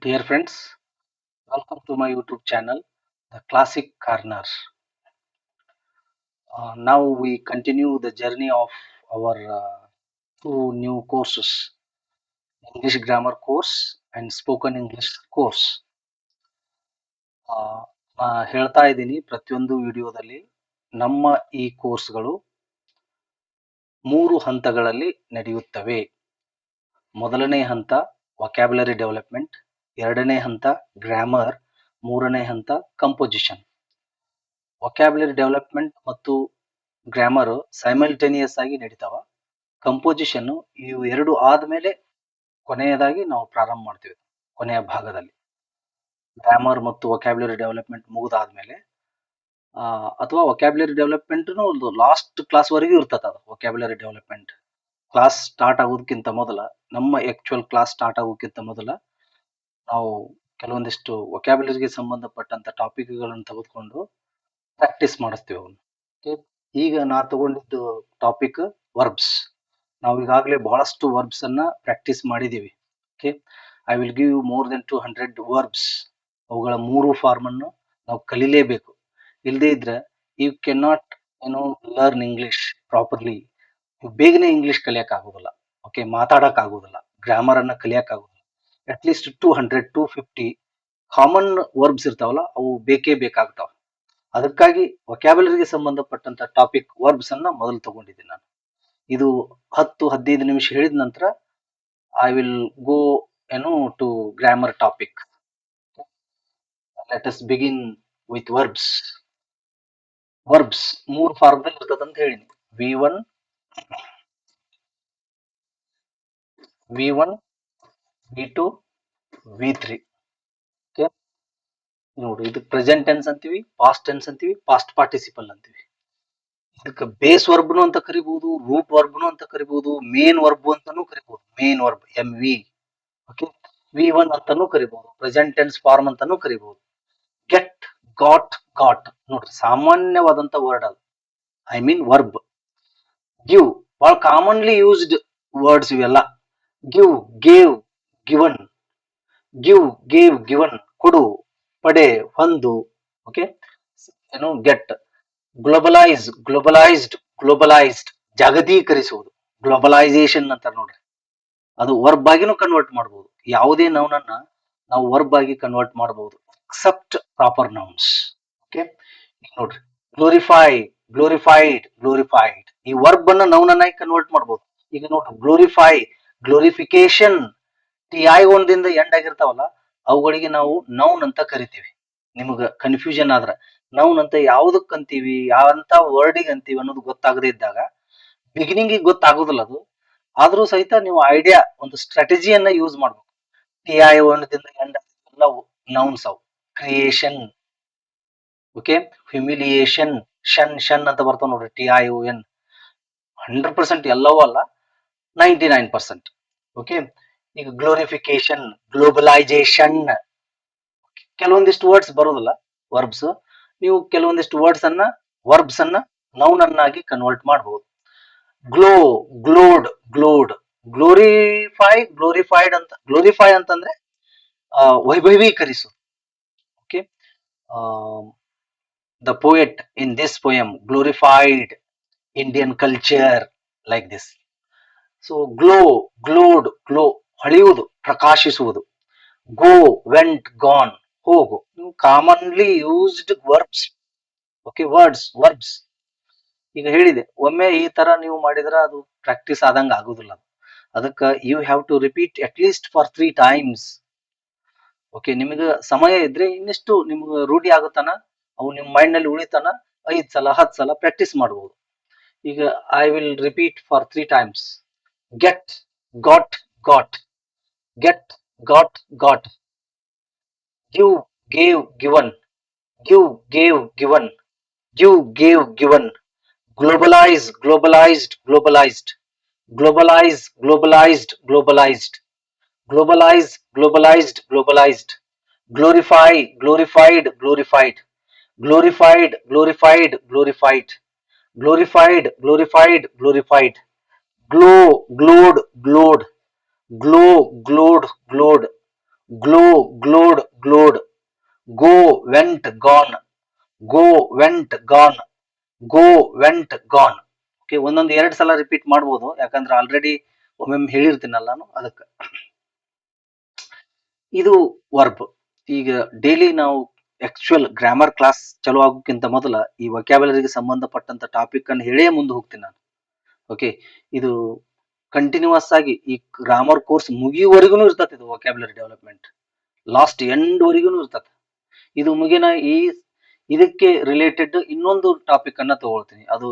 Dear friends, welcome to my YouTube channel, The Classic Corner. Now we continue the journey of our two new courses, English Grammar course and Spoken English course. ಹೇಳ್ತಾ ಇದ್ದೀನಿ ಪ್ರತಿಯೊಂದು ವಿಡಿಯೋದಲ್ಲಿ ನಮ್ಮ ಈ ಕೋರ್ಸ್ಗಳು 3 ಹಂತಗಳಲ್ಲಿ ನಡೆಯುತ್ತವೆ. ಮೊದಲನೇ ಹಂತ ವೊಕ್ಯಾಬ್ಯುಲರಿ ಡೆವಲಪ್ಮೆಂಟ್, ಎರಡನೇ ಹಂತ ಗ್ರಾಮರ್, ಮೂರನೇ ಹಂತ ಕಂಪೋಸಿಷನ್. ವೊಕ್ಯಾಬ್ಯುಲರಿ ಡೆವಲಪ್ಮೆಂಟ್ ಮತ್ತು ಗ್ರಾಮರ್ ಸೈಮಲ್ಟೇನಿಯಸ್ ಆಗಿ ನಡೀತಾವ. ಕಂಪೋಸಿಷನ್ ಇವು ಎರಡು ಆದ್ಮೇಲೆ ಕೊನೆಯದಾಗಿ ನಾವು ಪ್ರಾರಂಭ ಮಾಡ್ತೀವಿ. ಕೊನೆಯ ಭಾಗದಲ್ಲಿ ಗ್ರಾಮರ್ ಮತ್ತು ವೊಕ್ಯಾಬ್ಯುಲರಿ ಡೆವಲಪ್ಮೆಂಟ್ ಮುಗಿದಾದ್ಮೇಲೆ ಅಥವಾ ವೊಕ್ಯಾಬ್ಯುಲರಿ ಡೆವಲಪ್ಮೆಂಟ್ ಒಂದು ಲಾಸ್ಟ್ ಕ್ಲಾಸ್ ವರೆಗೂ ಇರ್ತದ. ಅದು ವೊಕ್ಯಾಬ್ಯುಲರಿ ಡೆವಲಪ್ಮೆಂಟ್ ಕ್ಲಾಸ್ ಸ್ಟಾರ್ಟ್ ಆಗೋದಕ್ಕಿಂತ ಮೊದಲ, ನಮ್ಮ ಆಕ್ಚುಯಲ್ ಕ್ಲಾಸ್ ಸ್ಟಾರ್ಟ್ ಆಗೋದಕ್ಕಿಂತ ಮೊದಲ ನಾವು ಕೆಲವೊಂದಿಷ್ಟು ವೊಕ್ಯಾಬ್ಯುಲರಿಗೆ ಸಂಬಂಧಪಟ್ಟಂತ ಟಾಪಿಕ್ಗಳನ್ನು ತೆಗೆದುಕೊಂಡು ಪ್ರಾಕ್ಟೀಸ್ ಮಾಡಿಸ್ತೀವಿ ಅವನು. ಈಗ ನಾ ತಗೊಂಡಿದ್ದು ಟಾಪಿಕ್ ವರ್ಬ್ಸ್. ನಾವು ಈಗಾಗಲೇ ಬಹಳಷ್ಟು ವರ್ಬ್ಸ್ ಅನ್ನ ಪ್ರಾಕ್ಟೀಸ್ ಮಾಡಿದೀವಿ. Okay, I will give you more than 200 verbs. ಅವುಗಳ 3 ಫಾರ್ಮ್ ಅನ್ನು ನಾವು ಕಲಿಲೇಬೇಕು. ಇಲ್ಲದೇ ಇದ್ರೆ you can not learn English properly. ಬೇಗನೆ ಇಂಗ್ಲಿಷ್ ಕಲಿಯಕ್ ಆಗೋದಿಲ್ಲ. ಓಕೆ, ಮಾತಾಡಕ್ ಆಗೋದಿಲ್ಲ, ಗ್ರಾಮರ್ ಅನ್ನ ಕಲಿಯಕ್ ಆಗೋದಿಲ್ಲ. ಅಟ್ ಲೀಸ್ಟ್ 200 250 ಕಾಮನ್ ವರ್ಬ್ಸ್ ಇರ್ತಾವಲ್ಲ, ಅವು ಬೇಕೇ ಬೇಕಾಗ್ತಾವ. ಅದಕ್ಕಾಗಿ ವೊಕ್ಯಾಬ್ಯುಲರಿಗೆ ಸಂಬಂಧಪಟ್ಟಂತ ಟಾಪಿಕ್ ವರ್ಬ್ಸ್ ಅನ್ನ ಮೊದಲು ತಗೊಂಡಿದ್ದೀನಿ ನಾನು. ಇದು 10-15 ನಿಮಿಷ ಹೇಳಿದ ನಂತರ I will go to grammar topic. Let us begin with verbs. Verbs 3 ಫಾರ್ಮ್ದಲ್ಲಿ ಇರ್ತದಂತ ಹೇಳಿನಿ. V1, V2, V3. ಓಕೆ, ನೋಡಿ, ಇದು ಪ್ರೆಸೆಂಟ್ ಟೆನ್ಸ್ ಅಂತೀವಿ, ಪಾಸ್ಟ್ ಟೆನ್ಸ್ ಅಂತೀವಿ, ಪಾಸ್ಟ್ ಪಾರ್ಟಿಸಿಪಲ್ ಅಂತೀವಿ. ಇದಕ್ಕೆ ಬೇಸ್ ವರ್ಬ್ನು ಅಂತ ಕರಿಬಹುದು, ರೂಟ್ ವರ್ಬ್ನು ಅಂತ ಕರಿಬಹುದು, ಮೇನ್ ವರ್ಬ್ ಅಂತಾನೂ ಕರಿಬಹುದು. Main verb MV. Okay, V1 ಅಂತಾನೂ ಕರಿಬಹುದು, ಪ್ರೆಸೆಂಟ್ ಟೆನ್ಸ್ ಫಾರ್ಮ್ ಅಂತಾನೂ ಕರಿಬಹುದು. ಗೆಟ್, ಗಾಟ್, ಗಾಟ್ ನೋಡ್ರಿ, ಸಾಮಾನ್ಯವಾದಂತ ವರ್ಡ್ ಅದು. I mean verb. ಗಿವ್, ಬಹಳ ಕಾಮನ್ಲಿ ಯೂಸ್ಡ್ ವರ್ಡ್ಸ್ ಇವೆಲ್ಲ. Give, gave, given. Give, gave, given, ಕೊಡು, ಪಡೆ, ಹೊಂದು. Okay, get. Globalise, globalised, globalised, ಜಾಗತೀಕರಿಸುವುದು. ಗ್ಲೋಬಲೈಸೇಷನ್ ಅಂತಾರೆ ನೋಡ್ರಿ. ಅದು ವರ್ಬ್ ಆಗಿನೂ ಕನ್ವರ್ಟ್ ಮಾಡಬಹುದು. ಯಾವುದೇ ನೌನ್ ಅನ್ನ ನಾವು ವರ್ಬ್ ಆಗಿ ಕನ್ವರ್ಟ್ ಮಾಡಬಹುದು, ಎಕ್ಸೆಪ್ಟ್ ಪ್ರಾಪರ್ ನೌನ್ಸ್. ಓಕೆ, ನೋಡ್ರಿ, ಗ್ಲೋರಿಫೈ, ಗ್ಲೋರಿಫೈಡ್, ಗ್ಲೋರಿಫೈಡ್. ಈ ವರ್ಬ್ ಅನ್ನ ನೌನ್ ಅನ್ನಾಗಿ ಕನ್ವರ್ಟ್ ಮಾಡಬಹುದು. ಈಗ ನೋಡ್ರಿ, ಗ್ಲೋರಿಫೈ, ಗ್ಲೋರಿಫಿಕೇಶನ್, TI ಒಂದಿಂದ ಎಂಡ್ ಆಗಿರ್ತಾವಲ್ಲ, ಅವುಗಳಿಗೆ ನಾವು ನೌನ್ ಅಂತ ಕರಿತೀವಿ. ನಿಮಗ ಕನ್ಫ್ಯೂಷನ್ ಆದ್ರ ನೌನ್ ಅಂತ ಯಾವ್ದಕ್ ಅಂತೀವಿ, ಯಾವಂತ ವರ್ಡಿಗೆ ಅಂತೀವಿ ಅನ್ನೋದು ಗೊತ್ತಾಗದೇ ಇದ್ದಾಗ, ಬಿಗಿನಿಂಗ್ ಗೊತ್ತಾಗೋದಿಲ್ಲ ಅದು. ಆದ್ರೂ ಸಹಿತ ನೀವು ಐಡಿಯಾ, ಒಂದು ಸ್ಟ್ರಾಟಜಿಯನ್ನ ಯೂಸ್ ಮಾಡ್ಬೇಕು. TI ಒಂದಿಂದ ಎಂಡ್ ಎಲ್ಲ ನೌನ್ಸ್ ಅವು. ಕ್ರಿಯೇಷನ್, ಓಕೆ, ಹ್ಯುಮಿಲಿಯೇಷನ್, ಷನ್, ಷನ್ ಅಂತ ಬರ್ತಾವ ನೋಡ್ರಿ, TION. 100% ಎಲ್ಲವೂ ಅಲ್ಲ, 99%. ಓಕೆ, ಈಗ ಗ್ಲೋರಿಫಿಕೇಶನ್, ಗ್ಲೋಬಲೈಸೇಷನ್. ಕೆಲವೊಂದಿಷ್ಟು ವರ್ಡ್ಸ್ ಬರೋದಿಲ್ಲ ವರ್ಬ್ಸ್. ನೀವು ಕೆಲವೊಂದಿಷ್ಟು ವರ್ಡ್ಸ್ ಅನ್ನ, ವರ್ಬ್ಸ್ ಅನ್ನ ನೌನ್ ಅನ್ನಾಗಿ ಕನ್ವರ್ಟ್ ಮಾಡಬಹುದು. Glow, glowed, glowed. Glorify, glorified ಅಂತ. ಗ್ಲೋರಿಫೈ ಅಂತಂದ್ರೆ ವೈಭವೀಕರಿಸು. Okay, the poet in this poem glorified Indian culture like this. So glow, glowed, glow, ಹೊಳೆಯುವುದು, ಪ್ರಕಾಶಿಸುವುದು. Go, went, gone, ಹೋಗು. Commonly used verbs. Okay, verbs. ಈಗ ಹೇಳಿದೆ, ಒಮ್ಮೆ ಈ ತರ ನೀವು ಮಾಡಿದ್ರೆ ಅದು ಪ್ರಾಕ್ಟೀಸ್ ಆದಂಗ ಆಗುದಿಲ್ಲ. ಅದಕ್ಕೆ you have to repeat at least for 3 times. Okay, ನಿಮಗೆ ಸಮಯ ಇದ್ರೆ ಇನ್ನಿಷ್ಟು ನಿಮ್ಗೆ ರೂಢಿ ಆಗುತ್ತಾನ, ಅವು ನಿಮ್ಮ ಮೈಂಡ್ ನಲ್ಲಿ ಉಳಿತಾನ, 5 ಸಲ 10 ಸಲ ಪ್ರಾಕ್ಟೀಸ್ ಮಾಡಬಹುದು. ಈಗ I will repeat for 3 times. Get, got, got. Get, got, got. Give, gave, given. Give, gave, given. Give, gave, given. Globalise, globalised, globalised. Globalise, globalised, globalised. Globalize, globalized, globalized. Glorify, glorified, glorified. Glorified, glorified, glorified. Glorified, glorified, glorified. Glow, glowed, glowed. Glow, glowed, glowed. Glow, glowed, glowed, go, went, gone, go, went, gone, go, went, gone. Okay, ಒಂದೊಂದು 2 ಸಲ repeat ಮಾಡ್ಬೋದು, ಯಾಕಂದ್ರೆ already ಒಮ್ಮೊಮ್ಮೆ ಹೇಳಿರ್ತೀನಲ್ಲ ನಾನು ಅದಕ್ಕೆ. ಇದು verb. ಈಗ daily ನಾವು ಆಕ್ಚುಯಲ್ ಗ್ರಾಮರ್ ಕ್ಲಾಸ್ ಚಲೋ ಆಗೋಕ್ಕಿಂತ ಮೊದಲ ಈ ವೊಕ್ಯಾಬುಲರಿಗೆ ಸಂಬಂಧಪಟ್ಟಂತ ಟಾಪಿಕ್ ಅನ್ನು ಹೇಳೇ ಮುಂದೆ ಹೋಗ್ತೀನಿ ನಾನು. ಓಕೆ, ಇದು ಕಂಟಿನ್ಯೂಸ್ ಆಗಿ ಈ ಗ್ರಾಮರ್ ಕೋರ್ಸ್ ಮುಗಿಯುವವರೆಗೂ ಇರ್ತದೆ. ಇದು ವೊಕ್ಯಾಬುಲರಿ ಡೆವಲಪ್ಮೆಂಟ್ ಲಾಸ್ಟ್ ಎಂಡ್ ವರೆಗೂ ಇರ್ತದೆ. ಇದು ಮುಗಿನ ಇದಕ್ಕೆ ರಿಲೇಟೆಡ್ ಇನ್ನೊಂದು ಟಾಪಿಕ್ ಅನ್ನ ತಗೊಳ್ತೀನಿ. ಅದು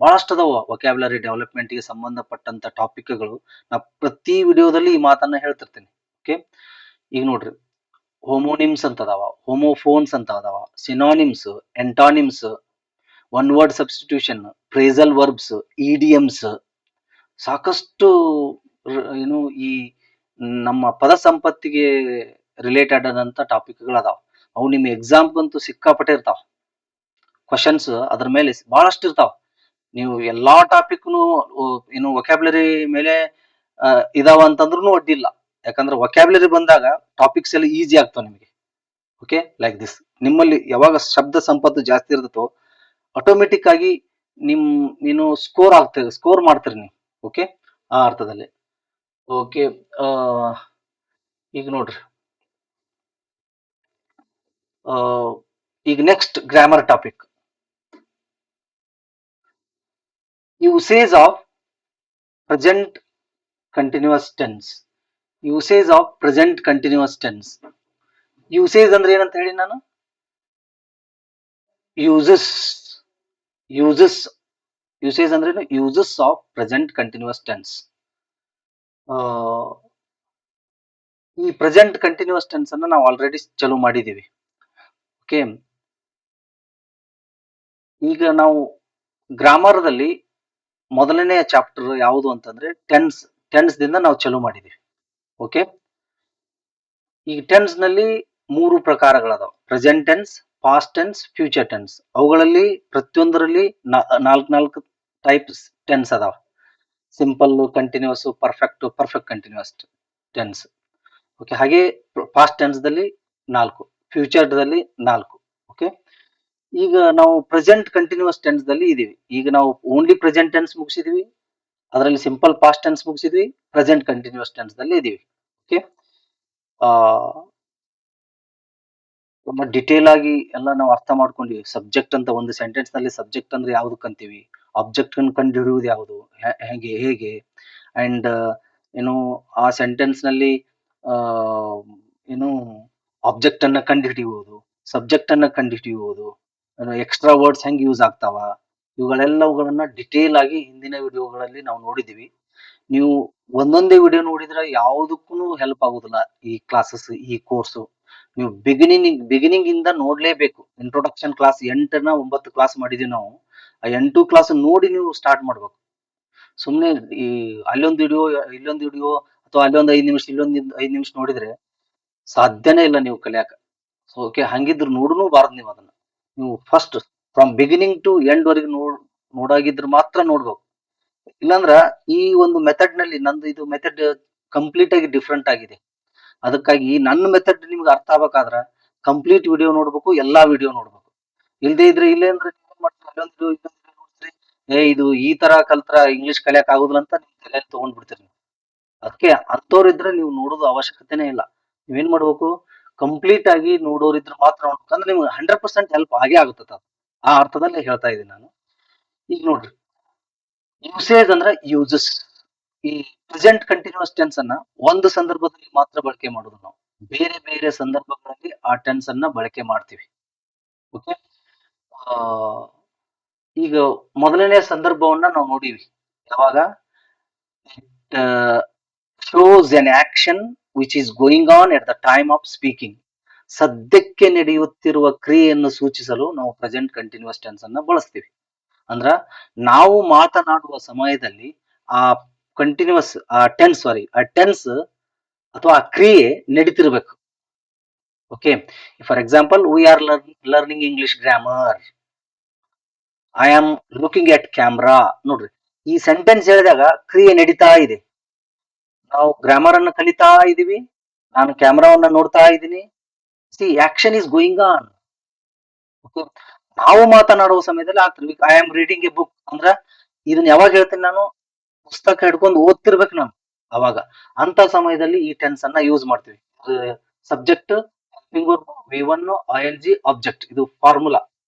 ಬಹಳಷ್ಟು ಅದಾವ ವೊಕ್ಯಾಬುಲರಿ ಡೆವಲಪ್ಮೆಂಟ್ ಗೆ ಸಂಬಂಧಪಟ್ಟಂತ ಟಾಪಿಕ್ಗಳು. ನಾ ಪ್ರತಿ ವಿಡಿಯೋದಲ್ಲಿ ಈ ಮಾತನ್ನ ಹೇಳ್ತಿರ್ತೀನಿ. ಓಕೆ, ಈಗ ನೋಡ್ರಿ, ಹೋಮೋನಿಮ್ಸ್ ಅಂತ ಅದಾವ, ಹೋಮೋಫೋನ್ಸ್ ಅಂತ ಅದಾವ, synonyms, antonyms, one word substitution, phrasal verbs, idioms, ಸಾಕಷ್ಟು ಏನು ಈ ನಮ್ಮ ಪದ ಸಂಪತ್ತಿಗೆ ರಿಲೇಟೆಡ್ ಆದಂತ ಟಾಪಿಕ್ಗಳು ಅದಾವ. ಅವು ನಿಮ್ಮ ಎಕ್ಸಾಮ್ಗಂತೂ ಸಿಕ್ಕಾಪಟ್ಟೆ ಇರ್ತಾವ. ಕ್ವಶನ್ಸ್ ಅದ್ರ ಮೇಲೆ ಬಹಳಷ್ಟು ಇರ್ತಾವ. ನೀವು ಎಲ್ಲಾ ಟಾಪಿಕ್ನು ಏನು ವೊಕ್ಯಾಬುಲರಿ ಮೇಲೆ ಇದಾವ ಅಂತಂದ್ರೂ ಅಡ್ಡಿಲ್ಲ. ಯಾಕಂದ್ರೆ ವೊಕ್ಯಾಬುಲರಿ ಬಂದಾಗ ಟಾಪಿಕ್ಸ್ ಎಲ್ಲ ಈಸಿ ಆಗ್ತಾವ ನಿಮಗೆ. Okay, like this. ನಿಮ್ಮಲ್ಲಿ ಯಾವಾಗ ಶಬ್ದ ಸಂಪತ್ತು ಜಾಸ್ತಿ ಇರ್ತದೋ ಆಟೋಮೆಟಿಕ್ ಆಗಿ ನೀನು ಸ್ಕೋರ್ ಮಾಡ್ತೀರಿ ನೀವು. ಓಕೆ, ಆ ಅರ್ಥದಲ್ಲಿ. ಓಕೆ, ಈಗ ನೋಡ್ರಿ, ಈಗ next grammar topic, usage of present continuous tense. Usage of present continuous tense. Usage ಅಂದ್ರೆ ಏನಂತ ಹೇಳಿ ನಾನು? ಯೂಸಸ್. ಯೂಸೇಜ್ ಅಂದ್ರೆ uses of present continuous tense. ಈ ಪ್ರೆಸೆಂಟ್ ಕಂಟಿನ್ಯೂಸ್ ಟೆನ್ಸ್ ಅನ್ನ ನಾವು ಆಲ್ರೆಡಿ ಚಾಲೂ ಮಾಡಿದೀವಿ. ಓಕೆ, ಈಗ ನಾವು ಗ್ರಾಮರ್ದಲ್ಲಿ ಮೊದಲನೇ ಚಾಪ್ಟರ್ ಯಾವುದು ಅಂತಂದ್ರೆ ಟೆನ್ಸ್ ದಿಂದ ನಾವು ಚಾಲೂ ಮಾಡಿದೀವಿ. ಓಕೆ, ಈ ಟೆನ್ಸ್ ನಲ್ಲಿ 3 ಪ್ರಕಾರಗಳದಾವ: present tense, past tense, future tense. ಅವುಗಳಲ್ಲಿ ಪ್ರತಿಯೊಂದರಲ್ಲಿ 4 ಟೈಪ್ಸ್ ಟೆನ್ಸ್ ಅದಾವ. Simple, continuous, perfect continuous tense. Okay, ಹಾಗೆ ಪಾಸ್ಟ್ ಟೆನ್ಸ್ ದಲ್ಲಿ 4, ಫ್ಯೂಚರ್ ದಲ್ಲಿ 4. ಓಕೆ, ಈಗ ನಾವು ಪ್ರೆಸೆಂಟ್ ಕಂಟಿನ್ಯೂಸ್ ಟೆನ್ಸ್ ದಲ್ಲಿ ಇದೀವಿ. ಈಗ ನಾವು ಓನ್ಲಿ ಪ್ರೆಸೆಂಟ್ ಟೆನ್ಸ್ ಮುಗಿಸಿದ್ವಿ, ಅದರಲ್ಲಿ ಸಿಂಪಲ್ ಪಾಸ್ಟ್ ಟೆನ್ಸ್ ಮುಗಿಸಿದ್ವಿ, ಪ್ರೆಸೆಂಟ್ ಕಂಟಿನ್ಯೂಸ್ ಟೆನ್ಸ್ ದಲ್ಲಿ ಇದೀವಿ. ಓಕೆ, ತುಂಬಾ ಡಿಟೇಲ್ ಆಗಿ ಎಲ್ಲ ನಾವು ಅರ್ಥ ಮಾಡ್ಕೊಂಡಿವಿ. ಸಬ್ಜೆಕ್ಟ್ ಅಂತ ಒಂದು ಸೆಂಟೆನ್ಸ್ ನಲ್ಲಿ ಸಬ್ಜೆಕ್ಟ್ ಅಂದ್ರೆ ಯಾವ್ದಕ್ ಅಂತೀವಿ, ಆಬ್ಜೆಕ್ಟ್ ಅನ್ನು ಕಂಡು ಹಿಡಿಯುವುದು ಯಾವುದು, ಹೇಗೆ ಅಂಡ್ ಏನು ಆ ಸೆಂಟೆನ್ಸ್ ನಲ್ಲಿ ಏನು ಆಬ್ಜೆಕ್ಟ್ ಅನ್ನ ಕಂಡು ಹಿಡಿಯುವುದು, ಸಬ್ಜೆಕ್ಟ್ ಅನ್ನ ಕಂಡು ಹಿಡಿಯುವುದು, ಎಕ್ಸ್ಟ್ರಾ ವರ್ಡ್ಸ್ ಹೆಂಗ್ ಯೂಸ್ ಆಗ್ತಾವ, ಇವುಗಳೆಲ್ಲವುಗಳನ್ನ ಡಿಟೇಲ್ ಆಗಿ ಹಿಂದಿನ ವಿಡಿಯೋಗಳಲ್ಲಿ ನಾವು ನೋಡಿದೀವಿ. ನೀವು ಒಂದೊಂದೇ ವಿಡಿಯೋ ನೋಡಿದ್ರೆ ಯಾವುದಕ್ಕೂ ಹೆಲ್ಪ್ ಆಗುದಿಲ್ಲ ಈ ಕ್ಲಾಸಸ್, ಈ ಕೋರ್ಸ್. ನೀವು ಬಿಗಿನಿಂಗ್ ಇಂದ ನೋಡ್ಲೇಬೇಕು. ಇಂಟ್ರೊಡಕ್ಷನ್ ಕ್ಲಾಸ್ 8 ನ 9 ಕ್ಲಾಸ್ ಮಾಡಿದೀವಿ ನಾವು. ಆ 8 ಕ್ಲಾಸ್ ನೋಡಿ ನೀವು ಸ್ಟಾರ್ಟ್ ಮಾಡ್ಬೇಕು. ಸುಮ್ನೆ ಈ ಅಲ್ಲೊಂದು ವಿಡಿಯೋ ಇಲ್ಲೊಂದು ವಿಡಿಯೋ ಅಥವಾ ಅಲ್ಲೊಂದು 5 ನಿಮಿಷ ಇಲ್ಲೊಂದು 5 ನಿಮಿಷ ನೋಡಿದ್ರೆ ಸಾಧ್ಯನೇ ಇಲ್ಲ ನೀವು ಕಲಿಯಾಕ. ಓಕೆ, ಹಂಗಿದ್ರು ನೋಡೂ ಬಾರದು ನೀವು ಅದನ್ನ. ನೀವು first from beginning to end ವರೆಗೆ ನೋಡಾಗಿದ್ರೆ ಮಾತ್ರ ನೋಡ್ಬೇಕು. ಇಲ್ಲಾಂದ್ರ ಈ ಒಂದು ಮೆಥಡ್ ನಲ್ಲಿ ನಂದು ಇದು ಮೆಥಡ್ ಕಂಪ್ಲೀಟ್ ಆಗಿ ಡಿಫ್ರೆಂಟ್ ಆಗಿದೆ. ಅದಕ್ಕಾಗಿ ನನ್ನ ಮೆಥಡ್ ನಿಮ್ಗೆ ಅರ್ಥ ಆಗ್ಬೇಕಾದ್ರ ಕಂಪ್ಲೀಟ್ ವಿಡಿಯೋ ನೋಡ್ಬೇಕು, ಎಲ್ಲಾ ವಿಡಿಯೋ ನೋಡ್ಬೇಕು. ಇಲ್ದೇ ಇದ್ರೆ ಇಲ್ಲೇ ಅಂದ್ರೆ ನೋಡ್ತೀರಿ, ಇದು ಈ ತರ ಕಲ್ತ್ರ ಇಂಗ್ಲಿಷ್ ಕಲಿಯಕ್ ಆಗುದಿಲ್ಲ ಅಂತ ನಿಮ್ ತಲೆಯಲ್ಲಿ ತಗೊಂಡ್ ಬಿಡ್ತೀರಿ ನೀವು. ಅದಕ್ಕೆ ಅಂತವ್ರಿದ್ರೆ ನೀವು ನೋಡೋದು ಅವಶ್ಯಕತೆನೇ ಇಲ್ಲ. ನೀವೇನ್ ಮಾಡ್ಬೇಕು, ಕಂಪ್ಲೀಟ್ ಆಗಿ ನೋಡೋರಿದ್ರೆ ಮಾತ್ರ ನೋಡ್ಬೇಕು. ಅಂದ್ರೆ ನಿಮ್ಗೆ 100% ಹೆಲ್ಪ್ ಆಗೇ ಆಗುತ್ತ. ಆ ಅರ್ಥದಲ್ಲಿ ಹೇಳ್ತಾ ಇದ್ದೀನಿ ನಾನು. ಈಗ ನೋಡ್ರಿ, ಯೂಸೇಜ್ ಅಂದ್ರೆ ಯೂಸಸ್. ಈ ಪ್ರೆಸೆಂಟ್ ಕಂಟಿನ್ಯೂಸ್ ಟೆನ್ಸ್ ಅನ್ನ ಒಂದು ಸಂದರ್ಭದಲ್ಲಿ ಮಾತ್ರ ಬಳಕೆ ಮಾಡೋದು ನಾವು. ಬೇರೆ ಬೇರೆ ಸಂದರ್ಭಗಳಲ್ಲಿ ಆ ಟೆನ್ಸ್ ಅನ್ನ ಬಳಕೆ ಮಾಡ್ತೀವಿ. ಓಕೆ, ಈಗ ಮೊದಲನೇ ಸಂದರ್ಭವನ್ನ ನಾವು ನೋಡಿವಿ. ಯಾವಾಗ? Shows N action which is going on at the time of speaking. ಸದ್ಯಕ್ಕೆ ನಡೆಯುತ್ತಿರುವ ಕ್ರಿಯೆಯನ್ನು ಸೂಚಿಸಲು ನಾವು ಪ್ರೆಸೆಂಟ್ ಕಂಟಿನ್ಯೂಸ್ ಟೆನ್ಸ್ ಅನ್ನ ಬಳಸ್ತೀವಿ. ಅಂದ್ರ ನಾವು ಮಾತನಾಡುವ ಸಮಯದಲ್ಲಿ ಆ ಕಂಟಿನ್ಯೂಸ್ ಆ ಟೆನ್ಸ್ ಅಥವಾ ಆ ಕ್ರಿಯೆ ನಡೀತಿರ್ಬೇಕು. Okay, for example, we are learning English grammar. I am looking at camera. ನೋಡ್ರಿ, ಈ ಸೆಂಟೆನ್ಸ್ ಹೇಳಿದಾಗ ಕ್ರಿಯೆ ನಡೀತಾ ಇದೆ. ನಾವು ಗ್ರಾಮರ್ ಅನ್ನು ಕಲಿತಾ ಇದೀವಿ, ನಾನು ಕ್ಯಾಮ್ರಾವನ್ನ ನೋಡ್ತಾ ಇದ್ದೀನಿ. See action is going on. Okay, ನಾವು ಮಾತನಾಡುವ ಸಮಯದಲ್ಲಿ ಆಗ್ತಿರ್ಬೇಕು. I am reading a book ಅಂದ್ರ ಇದನ್ನ ಯಾವಾಗ ಹೇಳ್ತೀನಿ ನಾನು? ಪುಸ್ತಕ ಹಿಡ್ಕೊಂಡು ಓದ್ತಿರ್ಬೇಕು ನಾನು ಅವಾಗ. ಅಂತ ಸಮಯದಲ್ಲಿ ಈ ಟೆನ್ಸ್ ಅನ್ನ ಯೂಸ್ ಮಾಡ್ತೀವಿ. Subject, helping verb, V1, ING, object. ಇದು formula,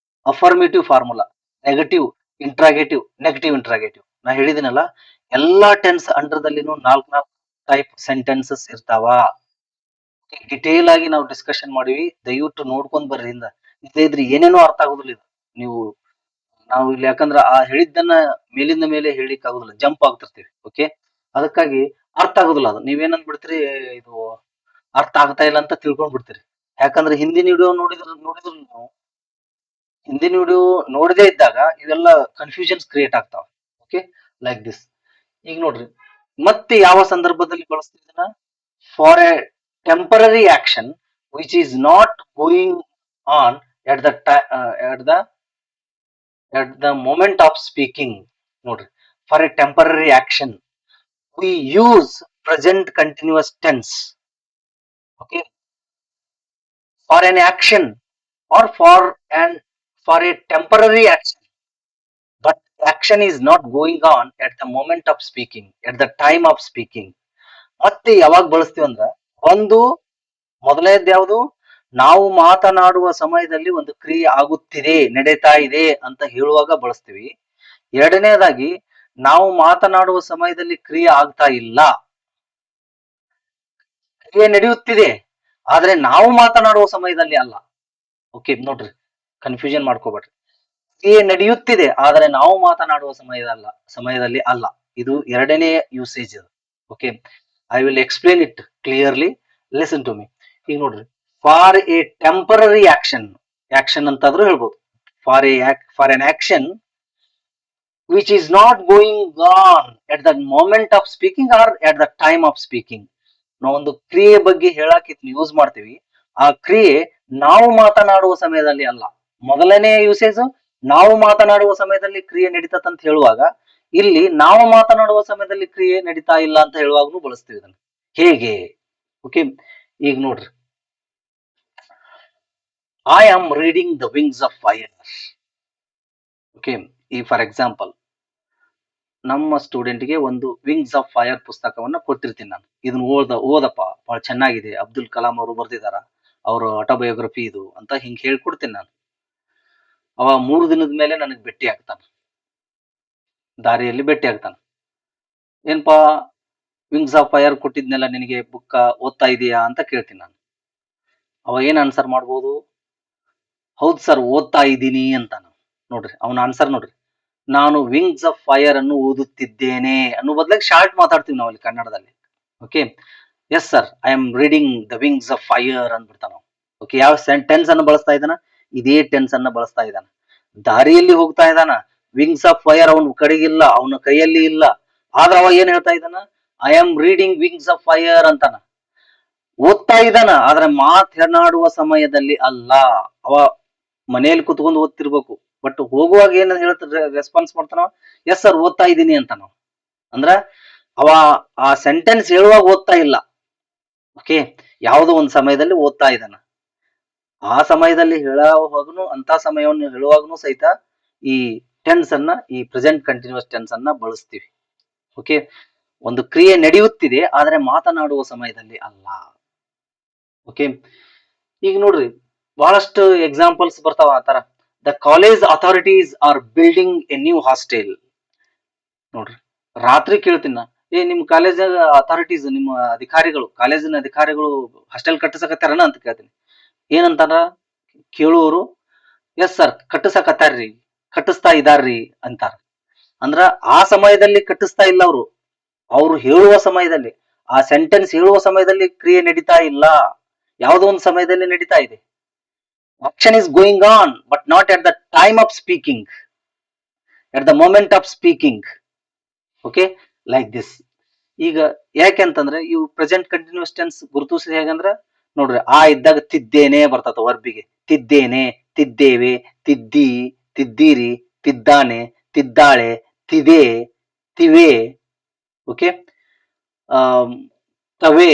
affirmative formula, negative interrogative, negative interrogative. ನಾ ಹೇಳಿದಿನಲ್ಲ, ಎಲ್ಲಾ ಟೆನ್ಸ್ ಅಂಡರ್ದಲ್ಲಿನೂ 4 ಟೈಪ್ ಸೆಂಟೆನ್ಸಸ್ ಇರ್ತಾವ. ಡಿಟೇಲ್ ಆಗಿ ನಾವು ಡಿಸ್ಕಷನ್ ಮಾಡಿವಿ. ದಯವಿಟ್ಟು ನೋಡ್ಕೊಂಡ್ ಬರ್ರಿ ಇಂದ. ಇದ್ರೆ ಏನೇನೋ ಅರ್ಥ ಆಗುದಿಲ್ಲ ಇದು. ನೀವು ನಾವು ಇಲ್ಲಿ ಯಾಕಂದ್ರ ಆ ಹೇಳಿದ್ದನ್ನ ಮೇಲಿಂದ ಮೇಲೆ ಹೇಳಿಕ್ ಆಗುದಿಲ್ಲ, ಜಂಪ್ ಆಗ್ತಿರ್ತೀವಿ. ಓಕೆ, ಅದಕ್ಕಾಗಿ ಅರ್ಥ ಆಗುದಿಲ್ಲ ಅದು. ನೀವೇನಂದ್ ಬಿಡ್ತೀರಿ, ಇದು ಅರ್ಥ ಆಗ್ತಾ ಇಲ್ಲ ಅಂತ ತಿಳ್ಕೊಂಡ್ ಬಿಡ್ತೀರಿ. ಯಾಕಂದ್ರೆ ಹಿಂದಿನ ವಿಡಿಯೋ ನೋಡಿದ್ರು ನೀವು ಹಿಂದಿನ ವಿಡಿಯೋ ನೋಡದೇ ಇದ್ದಾಗ ಇವೆಲ್ಲ ಕನ್ಫ್ಯೂಷನ್ಸ್ ಕ್ರಿಯೇಟ್ ಆಗ್ತಾವ. Okay, like this. ಈಗ ನೋಡ್ರಿ, ಮತ್ತೆ ಯಾವ ಸಂದರ್ಭದಲ್ಲಿ ಬಳಸ್ತೀವಿ? For a temporary action which is not going on at the at the moment of speaking. ನೋಡ್ರಿ, for a temporary action we use present continuous tense. Okay, for an action or for a temporary action, but action is not going on at the moment of speaking, at the time of speaking. ಮತ್ತೆ ಯಾವಾಗ ಬಳಸ್ತೀವಿ ಅಂದ್ರ, ಒಂದು ಮೊದಲನೇದು ಯಾವುದು? ನಾವು ಮಾತನಾಡುವ ಸಮಯದಲ್ಲಿ ಒಂದು ಕ್ರಿಯೆ ಆಗುತ್ತಿದೆ, ನಡೀತಾ ಇದೆ ಅಂತ ಹೇಳುವಾಗ ಬಳಸ್ತೀವಿ. ಎರಡನೇದಾಗಿ, ನಾವು ಮಾತನಾಡುವ ಸಮಯದಲ್ಲಿ ಕ್ರಿಯೆ ಆಗ್ತಾ ಇಲ್ಲ, ಕ್ರಿಯೆ ನಡೆಯುತ್ತಿದೆ ಆದ್ರೆ ನಾವು ಮಾತನಾಡುವ ಸಮಯದಲ್ಲಿ ಅಲ್ಲ. ಓಕೆ, ನೋಡ್ರಿ, ಕನ್ಫ್ಯೂಷನ್ ಮಾಡ್ಕೋಬೇಡ್ರಿ. ಕ್ರಿಯೆ ನಡೆಯುತ್ತಿದೆ ಆದ್ರೆ ನಾವು ಮಾತನಾಡುವ ಸಮಯದಲ್ಲಿ ಅಲ್ಲ. ಇದು ಎರಡನೇ ಯೂಸೇಜ್ ಇದು. Okay, I will explain it clearly. Listen to me. ಈಗ ನೋಡ್ರಿ, ಫಾರ್ ಎ ಟೆಂಪರರಿ ಆಕ್ಷನ್ ಅಂತಾದ್ರೂ ಹೇಳ್ಬೋದು. For an action which is not going on at the moment of speaking or at the time of speaking. ನಾವೊಂದು ಕ್ರಿಯೆ ಬಗ್ಗೆ ಹೇಳಕ್ use ಮಾಡ್ತೀವಿ. ಆ ಕ್ರಿಯೆ ನಾವು ಮಾತನಾಡುವ ಸಮಯದಲ್ಲಿ ಅಲ್ಲ. ಮೊದಲನೇ ಯೂಸೇಜ್ ನಾವು ಮಾತನಾಡುವ ಸಮಯದಲ್ಲಿ ಕ್ರಿಯೆ ನಡೀತದಂತ ಹೇಳುವಾಗ, ಇಲ್ಲಿ ನಾವು ಮಾತನಾಡುವ ಸಮಯದಲ್ಲಿ ಕ್ರಿಯೆ ನಡೀತಾ ಇಲ್ಲ ಅಂತ ಹೇಳುವಾಗೂ ಬಳಸ್ತೀವಿ ಇದನ್ನ. ಹೇಗೆ? ಓಕೆ, ಈಗ ನೋಡ್ರಿ, I am reading the Wings of fire. Okay, ಈ ಫಾರ್ ಎಕ್ಸಾಂಪಲ್ ನಮ್ಮ ಸ್ಟೂಡೆಂಟ್ಗೆ ಒಂದು ವಿಂಗ್ಸ್ ಆಫ್ ಫೈರ್ ಪುಸ್ತಕವನ್ನ ಕೊಟ್ಟಿರ್ತೀನಿ ನಾನು. ಇದನ್ನ ಓದಪ್ಪ, ಬಹಳ ಚೆನ್ನಾಗಿದೆ, ಅಬ್ದುಲ್ ಕಲಾಂ ಅವರು ಬರ್ದಿದಾರ, ಅವ್ರ ಆಟೋಬಯೋಗ್ರಫಿ ಇದು ಅಂತ ಹಿಂಗ್ ಹೇಳ್ಕೊಡ್ತೀನಿ ನಾನು. ಅವ 3 ದಿನದ ಮೇಲೆ ನನಗೆ ಭೇಟಿ ಆಗ್ತಾನ, ದಾರಿಯಲ್ಲಿ ಭೇಟಿ ಆಗ್ತಾನ. ಏನ್ಪಾ, ವಿಂಗ್ಸ್ ಆಫ್ ಫೈರ್ ಕೊಟ್ಟಿದ್ನೆಲ್ಲ ನಿನಗೆ ಬುಕ್ಕ ಓದ್ತಾ ಇದೀಯಾ ಅಂತ ಕೇಳ್ತೀನಿ ನಾನು. ಅವ ಏನ್ ಆನ್ಸರ್ ಮಾಡ್ಬೋದು? ಹೌದ್ ಸರ್, ಓದ್ತಾ ಇದ್ದೀನಿ ಅಂತಾನ. ನೋಡ್ರಿ, ಅವನ ಆನ್ಸರ್ ನೋಡ್ರಿ, ನಾನು ವಿಂಗ್ಸ್ ಆಫ್ ಫೈರ್ ಅನ್ನು ಓದುತ್ತಿದ್ದೇನೆ ಅನ್ನೋ ಬದಲಾಗಿ ಶಾರ್ಟ್ ಮಾತಾಡ್ತೀವಿ ನಾವು ಅಲ್ಲಿ ಕನ್ನಡದಲ್ಲಿ. Okay, yes sir, I am reading the Wings of Fire ಅಂದ್ಬಿಡ್ತಾನ. ಓಕೆ, ಯಾವ ಟೆನ್ಸ್ ಅನ್ನು ಬಳಸ್ತಾ ಇದ್ದಾನ? ಇದೇ ಟೆನ್ಸ್ ಅನ್ನ ಬಳಸ್ತಾ ಇದ್ದಾನ. ದಾರಿಯಲ್ಲಿ ಹೋಗ್ತಾ ಇದ್ದಾನ, ವಿಂಗ್ಸ್ ಆಫ್ ಫೈರ್ ಅವನ ಕಡೆಗಿಲ್ಲ, ಅವನ ಕೈಯಲ್ಲಿ ಇಲ್ಲ. ಆದ್ರೆ ಅವ ಏನ್ ಹೇಳ್ತಾ ಇದ್ದಾನ? I am reading Wings of fire ಅಂತಾನ. ಓದ್ತಾ ಇದ್ದಾನ, ಆದ್ರೆ ಮಾತನಾಡುವ ಸಮಯದಲ್ಲಿ ಅಲ್ಲ. ಅವ ಮನೆಯಲ್ಲಿ ಕುತ್ಕೊಂಡು ಓದ್ತಿರ್ಬೇಕು, ಬಟ್ ಹೋಗುವಾಗ ಏನ್ ಹೇಳ್ತಾರೆ, ರೆಸ್ಪಾನ್ಸ್ ಮಾಡ್ತಾನ, ಎಸ್ ಸರ್ ಓದ್ತಾ ಇದ್ದೀನಿ ಅಂತ. ನಾವು ಅಂದ್ರ ಅವ ಆ ಸೆಂಟೆನ್ಸ್ ಹೇಳುವಾಗ ಓದ್ತಾ ಇಲ್ಲ. ಓಕೆ, ಯಾವುದೋ ಒಂದ್ ಸಮಯದಲ್ಲಿ ಓದ್ತಾ ಇದ್ದಾನ. ಆ ಸಮಯದಲ್ಲಿ ಹೇಳುವಾಗನು, ಅಂತ ಸಮಯವನ್ನು ಹೇಳುವಾಗನು ಸಹಿತ ಈ ಟೆನ್ಸ್ ಅನ್ನ, ಈ ಪ್ರೆಸೆಂಟ್ ಕಂಟಿನ್ಯೂಸ್ ಟೆನ್ಸ್ ಅನ್ನ ಬಳಸ್ತೀವಿ. ಓಕೆ, ಒಂದು ಕ್ರಿಯೆ ನಡೆಯುತ್ತಿದೆ ಆದ್ರೆ ಮಾತನಾಡುವ ಸಮಯದಲ್ಲಿ ಅಲ್ಲ. ಓಕೆ, ಈಗ ನೋಡ್ರಿ, ಬಹಳಷ್ಟು ಎಕ್ಸಾಂಪಲ್ಸ್ ಬರ್ತಾವ ಆ ತರ. The college authorities are building a new hostel. ನೋಡ್ರಿ, ರಾತ್ರಿ ಕೇಳ್ತೀನಿ ನಾ, ನಿಮ್ ಕಾಲೇಜ್ ಅಥಾರಿಟೀಸ್, ನಿಮ್ಮ ಅಧಿಕಾರಿಗಳು, ಕಾಲೇಜಿನ ಅಧಿಕಾರಿಗಳು ಹಾಸ್ಟೆಲ್ ಕಟ್ಟಿಸಕತ್ತಾರನ ಅಂತ ಕೇಳ್ತೀನಿ. ಏನಂತಾರ ಕೇಳುವವರು? ಎಸ್ ಸರ್, ಕಟ್ಟಿಸಕತ್ತಾರ್ರಿ, ಕಟ್ಟಿಸ್ತಾ ಇದಾರ್ರಿ ಅಂತಾರ. ಅಂದ್ರ ಆ ಸಮಯದಲ್ಲಿ ಕಟ್ಟಿಸ್ತಾ ಇಲ್ಲ ಅವರು, ಅವ್ರು ಹೇಳುವ ಸಮಯದಲ್ಲಿ, ಆ ಸೆಂಟೆನ್ಸ್ ಹೇಳುವ ಸಮಯದಲ್ಲಿ ಕ್ರಿಯೆ ನಡೀತಾ ಇಲ್ಲ, ಯಾವುದೋ ಒಂದು ಸಮಯದಲ್ಲಿ ನಡೀತಾ ಇದೆ. Action is going on but not at the time of speaking, at the moment of speaking. Okay, like this. ಈಗ ಯಾಕೆಂತಂದ್ರೆ ಇವು ಪ್ರೆಸೆಂಟ್ ಕಂಟಿನ್ಯೂಸ್ ಟೆನ್ಸ್ ಗುರುತಿಸಿದ ಹೇಗಂದ್ರ, ನೋಡ್ರಿ, ಆ ಇದ್ದಾಗ ತಿದ್ದೇನೆ ಬರ್ತದ ವರ್ಬಿಗೆ. ತಿದ್ದೇನೆ, ತಿದ್ದೇವೆ, ತಿದ್ದಿ, ತಿದ್ದೀರಿ, ತಿದ್ದಾನೆ, ತಿದ್ದಾಳೆ, ತಿದೆ, ತಿವೆ. ಓಕೆ, ತವೆ,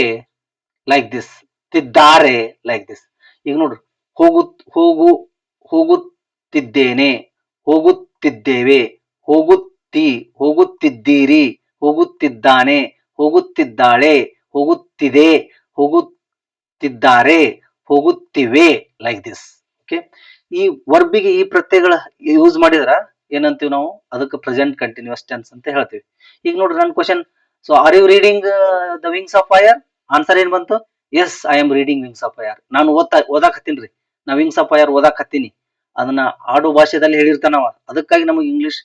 ಲೈಕ್ ದಿಸ್. ತಿದ್ದಾರೆ ಲೈಕ್ ದಿಸ್. ಈಗ ನೋಡ್ರಿ, ಹೋಗು ಹೋಗು ಹೋಗುತ್ತಿದ್ದೇನೆ, ಹೋಗುತ್ತಿದ್ದೇವೆ, ಹೋಗುತ್ತಿ ಹೋಗುತ್ತಿದ್ದೀರಿ, ಹೋಗುತ್ತಿದ್ದಾನೆ, ಹೋಗುತ್ತಿದ್ದಾಳೆ, ಹೋಗುತ್ತಿದೆ, ಹೋಗುತ್ತಿದ್ದಾರೆ, ಹೋಗುತ್ತಿವೆ, ಲೈಕ್ ದಿಸ್. ಓಕೆ, ಈ ವರ್ಬಿಗೆ ಈ ಪ್ರತ್ಯಯಗಳ ಯೂಸ್ ಮಾಡಿದ್ರ ಏನಂತೀವಿ ನಾವು, ಅದಕ್ಕೆ ಪ್ರೆಸೆಂಟ್ ಕಂಟಿನ್ಯೂಸ್ ಟೆನ್ಸ್ ಅಂತ ಹೇಳ್ತೀವಿ. ಈಗ ನೋಡ್ರಿ ನನ್ನ question, so are you reading the Wings of Fire? Answer ಏನ್ ಬಂತು? Yes, I am reading Wings of Fire. ನಾನು ಓದಾಕ್ ಹತ್ತೀನ್ರಿ, ನಾ ವಿಂಗ್ಸ್ ಆಫ್ ಫೈರ್ ಓದಾಕ್ ಹತ್ತೀನಿ. ಅದನ್ನ ಆಡು ಭಾಷೆದಲ್ಲಿ ಹೇಳಿರ್ತಾನವ, ಅದಕ್ಕಾಗಿ ನಮಗೆ ಇಂಗ್ಲಿಷ್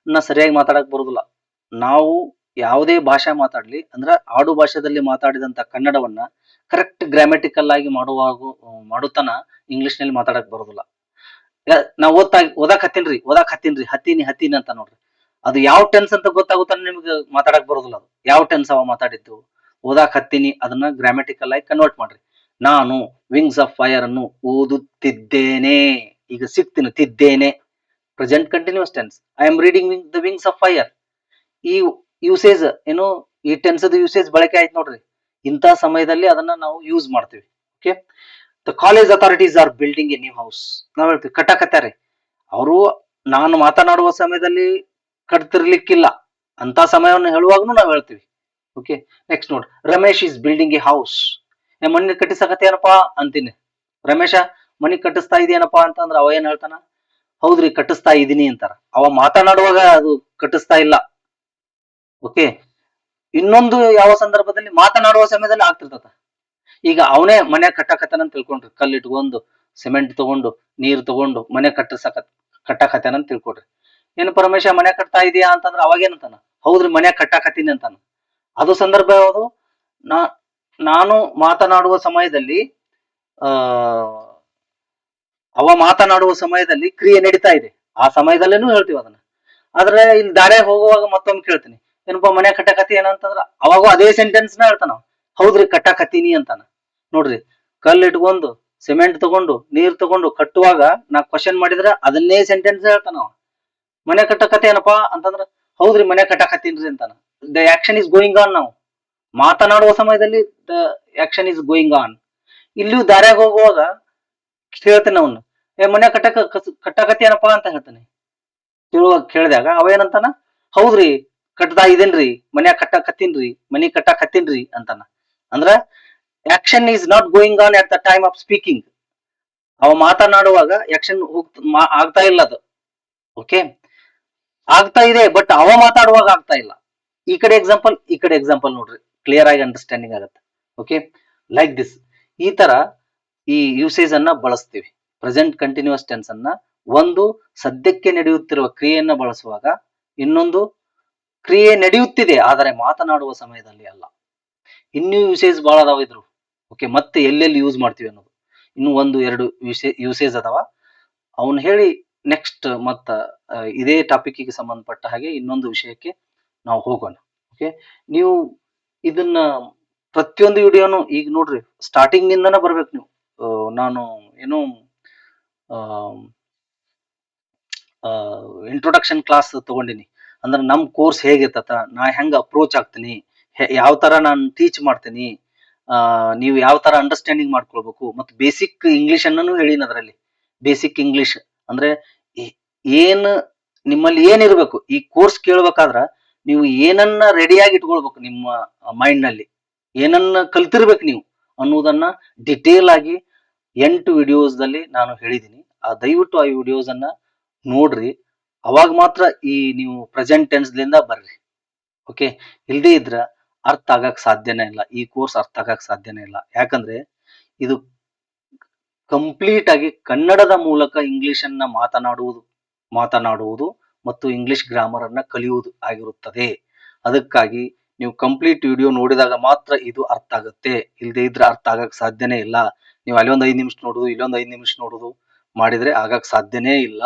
ನ ಸರಿಯಾಗಿ ಮಾತಾಡಕ್ ಬರುದಿಲ್ಲ. ನಾವು ಯಾವುದೇ ಭಾಷೆ ಮಾತಾಡ್ಲಿ ಅಂದ್ರ ಆಡು ಭಾಷೆದಲ್ಲಿ ಮಾತಾಡಿದಂತ ಕನ್ನಡವನ್ನ ಕರೆಕ್ಟ್ ಗ್ರಾಮೆಟಿಕಲ್ ಆಗಿ ಮಾಡುತ್ತಾನ ಇಂಗ್ಲಿಷ್ ನಲ್ಲಿ ಮಾತಾಡಕ್ ಬರುದಿಲ್ಲ. ನಾವ್ ಓದಾಕ್ ಹತ್ತೀನ್ರಿ, ಹತ್ತೀನಿ ಅಂತ ನೋಡ್ರಿ, ಅದು ಯಾವ ಟೆನ್ಸ್ ಅಂತ ಗೊತ್ತಾಗುತ್ತಾನ ನಿಮ್ಗೆ ಮಾತಾಡಕ್ ಬರೋದಿಲ್ಲ. ಅದು ಯಾವ ಟೆನ್ಸ್ ಅವ ಮಾತಾಡಿದ್ದು, ಓದಾಕ್ ಹತ್ತೀನಿ ಅದನ್ನ ಗ್ರಾಮೆಟಿಕಲ್ ಆಗಿ ಕನ್ವರ್ಟ್ ಮಾಡ್ರಿ. ನಾನು ವಿಂಗ್ಸ್ ಆಫ್ ಫೈರ್ ಅನ್ನು ಓದುತ್ತಿದ್ದೇನೆ. ಈಗ ಸಿಕ್ತೀನಿ, ತಿದ್ದೇನೆ, present continuous tense. I am reading the Wings of Fire. ಈ ಯೂಸೇಜ್ ಏನು, ಈ ಟೆನ್ಸ್ ಯೂಸೇಜ್ ಬಳಕೆ ಆಯ್ತು ನೋಡ್ರಿ, ಇಂಥ ಸಮಯದಲ್ಲಿ ಅದನ್ನ ನಾವು ಯೂಸ್ ಮಾಡ್ತೀವಿ. Okay, the college authorities are building a new house. ನಾವ್ ಹೇಳ್ತೀವಿ ಕಟ್ಟಕತ್ತಾರೆ, ಅವರು ನಾನು ಮಾತನಾಡುವ ಸಮಯದಲ್ಲಿ ಕಟ್ತಿರ್ಲಿಕ್ಕಿಲ್ಲ ಅಂತ ಸಮಯವನ್ನು ಹೇಳುವಾಗನು ನಾವ್ ಹೇಳ್ತೀವಿ. ಓಕೆ, ನೆಕ್ಸ್ಟ್ ನೋಡ್, Ramesh is building a house. ಮನಿ ಕಟ್ಟಿಸಕತ್ತೇನಪ್ಪಾ ಅಂತೀನಿ. ರಮೇಶ ಮನಿ ಕಟ್ಟಿಸ್ತಾ ಇದೆಯೇನಪ್ಪಾ ಅಂತಂದ್ರ ಅವ ಏನ್ ಹೇಳ್ತಾನ, ಹೌದ್ರಿ ಕಟ್ಟಿಸ್ತಾ ಇದೀನಿ ಅಂತಾರ. ಅವ ಮಾತನಾಡುವಾಗ ಅದು ಕಟ್ಟಿಸ್ತಾ ಇಲ್ಲ. ಓಕೆ, ಇನ್ನೊಂದು ಯಾವ ಸಂದರ್ಭದಲ್ಲಿ ಮಾತನಾಡುವ ಸಮಯದಲ್ಲಿ ಆಗ್ತಿರ್ತದ. ಈಗ ಅವನೇ ಮನೆ ಕಟ್ಟಕತ್ತಾನ ಅಂತ ತಿಳ್ಕೊಂಡ್ರಿ, ಕಲ್ಲು ಇಟ್ಕೊಂಡು ಸಿಮೆಂಟ್ ತಗೊಂಡು ನೀರ್ ತಗೊಂಡು ಮನೆ ಕಟ್ಟಕತ್ತಾನ ಅಂತ ತಿಳ್ಕೊಡ್ರಿ. ಏನು ಪರಮೇಶ ಮನೆ ಕಟ್ತಾ ಇದೀಯಾ ಅಂತಂದ್ರ ಅವಾಗೇನಂತಾನ, ಹೌದ್ರಿ ಮನೆ ಕಟ್ಟಾಕತ್ತೀನಿ ಅಂತಾನ. ಅದು ಸಂದರ್ಭ ಯಾವುದು, ನಾನು ಮಾತನಾಡುವ ಸಮಯದಲ್ಲಿ ಆ ಅವ ಮಾತನಾಡುವ ಸಮಯದಲ್ಲಿ ಕ್ರಿಯೆ ನಡೀತಾ ಇದೆ, ಆ ಸಮಯದಲ್ಲೇನು ಹೇಳ್ತೀವಿ ಅದನ್ನ. ಆದ್ರೆ ಇಲ್ಲಿ ದಾರೆ ಹೋಗುವಾಗ ಮತ್ತೊಮ್ಮೆ ಕೇಳ್ತೀನಿ, ಏನಪ್ಪಾ ಮನೆ ಕಟ್ಟಕತ್ತಿ ಏನಂತಂದ್ರ ಅವಾಗೂ ಅದೇ ಸೆಂಟೆನ್ಸ್ ನ ಹೇಳ್ತಾನ, ಹೌದ್ರಿ ಕಟ್ಟಾಕತ್ತೀನಿ ಅಂತಾನ. ನೋಡ್ರಿ, ಕಲ್ಲು ಇಟ್ಕೊಂಡು ಸಿಮೆಂಟ್ ತಗೊಂಡು ನೀರ್ ತಗೊಂಡು ಕಟ್ಟುವಾಗ ನಾ ಕ್ವಶನ್ ಮಾಡಿದ್ರ ಅದನ್ನೇ ಸೆಂಟೆನ್ಸ್ ಹೇಳ್ತಾನ. ಮನೆ ಕಟ್ಟಕತ್ತೆ ಏನಪ್ಪಾ ಅಂತಂದ್ರ ಹೌದ್ರಿ ಮನೆ ಕಟ್ಟಕತ್ತೀನ್ರಿ ಅಂತಾನ. The action is going on. ನಾವು ಮಾತನಾಡುವ ಸಮಯದಲ್ಲಿ the action is going on. ಇಲ್ಲಿಯೂ ದಾರ್ಯಾಗ ಹೋಗುವಾಗ ಕೇಳ್ತೇನೆ ಅವನು, ಮನೆ ಕಟ್ಟಕತ್ತಿ ಏನಪ್ಪಾ ಅಂತ ಹೇಳ್ತಾನೆ. ಕೇಳಿದಾಗ ಅವ ಏನಂತಾನ, ಹೌದ್ರಿ ಕಟ್ತಾ ಇದೇನ್ರಿ, ಮನ್ಯಾಗ ಕಟ್ಟಾಕತ್ತೀನ್ರಿ, ಮನಿ ಕಟ್ಟಾಕತ್ತೀನ್ರಿ ಅಂತಾನ. ಅಂದ್ರ action is not going on at the time of speaking. ಅವ ಮಾತನಾಡುವಾಗ ಆಕ್ಷನ್ ಆಗ್ತಾ ಇಲ್ಲ ಅದು. ಓಕೆ, ಆಗ್ತಾ ಇದೆ ಬಟ್ ಅವ ಮಾತಾಡುವಾಗ ಆಗ್ತಾ ಇಲ್ಲ. ಈ ಕಡೆ ಎಕ್ಸಾಂಪಲ್ ನೋಡ್ರಿ, ಕ್ಲಿಯರ್ ಆಗಿ ಅಂಡರ್ಸ್ಟ್ಯಾಂಡಿಂಗ್ ಆಗುತ್ತೆ. Okay, like this. ಈ ತರ ಈ ಯೂಸೇಜ್ ಅನ್ನ ಬಳಸ್ತೀವಿ. ಪ್ರೆಸೆಂಟ್ ಕಂಟಿನ್ಯೂಸ್ ಟೆನ್ಸ್ ಅನ್ನ ಒಂದು ಸದ್ಯಕ್ಕೆ ನಡೆಯುತ್ತಿರುವ ಕ್ರಿಯೆಯನ್ನ ಬಳಸುವಾಗ, ಇನ್ನೊಂದು ಕ್ರಿಯೆ ನಡೆಯುತ್ತಿದೆ ಆದರೆ ಮಾತನಾಡುವ ಸಮಯದಲ್ಲಿ ಅಲ್ಲ. ಇನ್ನೂ ಯೂಸೇಜ್ ಬಹಳ ಅದಾವ ಇದ್ರು. ಓಕೆ, ಮತ್ತೆ ಎಲ್ಲೆಲ್ಲಿ ಯೂಸ್ ಮಾಡ್ತೀವಿ ಅನ್ನೋದು ಇನ್ನು 1-2 ಯೂಸೇಜ್ ಅದಾವ. ಅವನ್ ಹೇಳಿ ನೆಕ್ಸ್ಟ್ ಮತ್ತ ಇದೇ ಟಾಪಿಕ್ಗೆ ಸಂಬಂಧಪಟ್ಟ ಹಾಗೆ ಇನ್ನೊಂದು ವಿಷಯಕ್ಕೆ ನಾವು ಹೋಗೋಣ. ಓಕೆ, ನೀವು ಇದನ್ನ ಪ್ರತಿಯೊಂದು ವಿಡಿಯೋನು ಈಗ ನೋಡ್ರಿ ಸ್ಟಾರ್ಟಿಂಗ್ ನಿಂದನ ಬರ್ಬೇಕು ನೀವು. ನಾನು ಏನು ಇಂಟ್ರೊಡಕ್ಷನ್ ಕ್ಲಾಸ್ ತಗೊಂಡಿನಿ ಅಂದ್ರೆ ನಮ್ ಕೋರ್ಸ್ ಹೇಗಿರ್ತತ, ನಾ ಹೆಂಗ್ ಅಪ್ರೋಚ್ ಆಗ್ತೀನಿ, ಯಾವ ತರ ನಾನು ಟೀಚ್ ಮಾಡ್ತೀನಿ, ನೀವು ಯಾವ ತರ ಅಂಡರ್ಸ್ಟ್ಯಾಂಡಿಂಗ್ ಮಾಡ್ಕೊಳ್ಬೇಕು, ಮತ್ತು ಬೇಸಿಕ್ ಇಂಗ್ಲಿಷ್ ಅನ್ನೂ ಹೇಳಿನ. ಅದರಲ್ಲಿ ಬೇಸಿಕ್ ಇಂಗ್ಲಿಷ್ ಅಂದ್ರೆ ಏನ್ ನಿಮ್ಮಲ್ಲಿ ಏನಿರ್ಬೇಕು, ಈ ಕೋರ್ಸ್ ಕೇಳ್ಬೇಕಾದ್ರ ನೀವು ಏನನ್ನ ರೆಡಿಯಾಗಿ ಇಟ್ಕೊಳ್ಬೇಕು, ನಿಮ್ಮ ಮೈಂಡ್ ನಲ್ಲಿ ಏನನ್ನ ಕಲ್ತಿರ್ಬೇಕು ನೀವು ಅನ್ನೋದನ್ನ ಡಿಟೇಲ್ ಆಗಿ 8 ವಿಡಿಯೋಸ್ದಲ್ಲಿ ನಾನು ಹೇಳಿದ್ದೀನಿ. ದಯವಿಟ್ಟು ಆ ವಿಡಿಯೋಸ್ ಅನ್ನ ನೋಡ್ರಿ, ಅವಾಗ ಮಾತ್ರ ಈ ನೀವು ಪ್ರೆಸೆಂಟ್ ಟೆನ್ಸ್ಲಿಂದ ಬರ್ರಿ. ಓಕೆ, ಇಲ್ದೇ ಇದ್ರ ಅರ್ಥ ಆಗಕ್ ಸಾಧ್ಯನೇ ಇಲ್ಲ, ಈ ಕೋರ್ಸ್ ಅರ್ಥ ಆಗಕ್ ಸಾಧ್ಯನೇ ಇಲ್ಲ. ಯಾಕಂದ್ರೆ ಇದು ಕಂಪ್ಲೀಟ್ ಆಗಿ ಕನ್ನಡದ ಮೂಲಕ ಇಂಗ್ಲಿಷ್ ಅನ್ನ ಮಾತನಾಡುವುದು ಮತ್ತು ಇಂಗ್ಲಿಷ್ ಗ್ರಾಮರ್ ಅನ್ನ ಕಲಿಯುವುದು ಆಗಿರುತ್ತದೆ. ಅದಕ್ಕಾಗಿ ನೀವು ಕಂಪ್ಲೀಟ್ ವಿಡಿಯೋ ನೋಡಿದಾಗ ಮಾತ್ರ ಇದು ಅರ್ಥ ಆಗುತ್ತೆ, ಇಲ್ಲದೆ ಇದ್ರೆ ಅರ್ಥ ಆಗಕ್ ಸಾಧ್ಯನೇ ಇಲ್ಲ. ನೀವು ಅಲ್ಲೊಂದು 5 ನಿಮಿಷ ನೋಡುದು, ಇಲ್ಲೊಂದು 5 ನಿಮಿಷ ನೋಡುದು ಮಾಡಿದ್ರೆ ಆಗಕ್ ಸಾಧ್ಯನೇ ಇಲ್ಲ.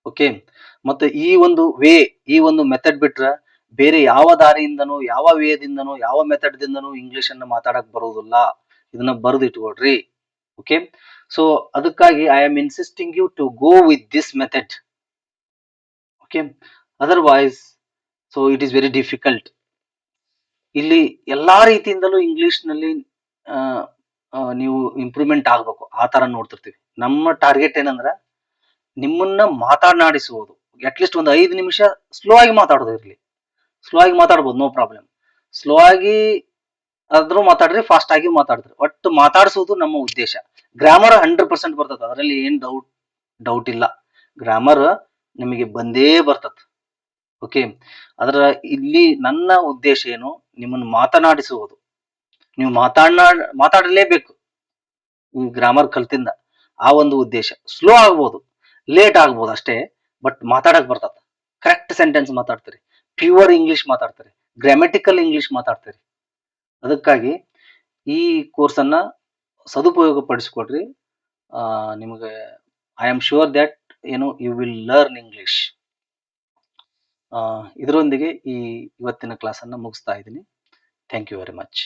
ಓಕೆ, ಮತ್ತೆ ಈ ಒಂದು ಮೆಥಡ್ ಬಿಟ್ರ ಬೇರೆ ಯಾವ ದಾರಿಯಿಂದನೂ, ಯಾವ ವೇದಿಂದನೂ, ಯಾವ ಮೆಥಡ್ ದಿಂದನೂ ಇಂಗ್ಲಿಷ್ ಅನ್ನ ಮಾತಾಡಕ್ ಬರುವುದಿಲ್ಲ. ಇದನ್ನ ಬರೆದು ಇಟ್ಕೊಳ್ರಿ. ಓಕೆ, ಸೊ ಅದಕ್ಕಾಗಿ I am insisting you to go with this method. Okay, otherwise so it is very difficult. ಇಲ್ಲಿ ಎಲ್ಲಾ ರೀತಿಯಿಂದಲೂ ಇಂಗ್ಲಿಷ್ನಲ್ಲಿ ನೀವು ಇಂಪ್ರೂವ್ಮೆಂಟ್ ಆಗ್ಬೇಕು ಆ ತರ ನೋಡ್ತಿರ್ತೀವಿ. ನಮ್ಮ ಟಾರ್ಗೆಟ್ ಏನಂದ್ರ ನಿಮ್ಮನ್ನ ಮಾತನಾಡಿಸುವುದು. ಅಟ್ಲೀಸ್ಟ್ ಒಂದು 5 ನಿಮಿಷ ಸ್ಲೋ ಆಗಿ ಮಾತಾಡೋದು ಇರ್ಲಿ. ಸ್ಲೋ ಆಗಿ ಮಾತಾಡ್ಬೋದು, ನೋ ಪ್ರಾಬ್ಲಮ್. ಸ್ಲೋ ಆಗಿ ಆದ್ರೂ ಮಾತಾಡ್ರಿ, ಫಾಸ್ಟ್ ಆಗಿ ಮಾತಾಡಿದ್ರಿ, ಒಟ್ಟು ಮಾತಾಡಿಸುವುದು ನಮ್ಮ ಉದ್ದೇಶ. ಗ್ರಾಮರ್ 100% ಬರ್ತದ, ಅದರಲ್ಲಿ ಏನ್ ಡೌಟ್ ಇಲ್ಲ. ಗ್ರಾಮರ್ ನಿಮಗೆ ಬಂದೇ ಬರ್ತದ. ಓಕೆ, ಅದರ ಇಲ್ಲಿ ನನ್ನ ಉದ್ದೇಶ ಏನು, ನಿಮ್ಮನ್ನು ಮಾತನಾಡಿಸುವುದು. ನೀವು ಮಾತಾಡಲೇಬೇಕು ಈ ಗ್ರಾಮರ್ ಕಲ್ತಿಂದ. ಆ ಒಂದು ಉದ್ದೇಶ. ಸ್ಲೋ ಆಗ್ಬೋದು, ಲೇಟ್ ಆಗ್ಬೋದು ಅಷ್ಟೇ, ಬಟ್ ಮಾತಾಡಕ್ ಬರ್ತದ. ಕರೆಕ್ಟ್ ಸೆಂಟೆನ್ಸ್ ಮಾತಾಡ್ತೀರಿ, ಪ್ಯೂರ್ ಇಂಗ್ಲಿಷ್ ಮಾತಾಡ್ತೀರಿ, ಗ್ರಾಮೆಟಿಕಲ್ ಇಂಗ್ಲಿಷ್ ಮಾತಾಡ್ತೀರಿ. ಅದಕ್ಕಾಗಿ ಈ ಕೋರ್ಸ್ ಅನ್ನ ಸದುಪಯೋಗ ಪಡಿಸ್ಕೊಡ್ರಿ. ನಿಮಗೆ I am sure that you will learn English. ಇದರೊಂದಿಗೆ ಈ ಇವತ್ತಿನ ಕ್ಲಾಸ್ ಅನ್ನ ಮುಗಿಸ್ತಾ ಇದ್ದೀನಿ. Thank you very much.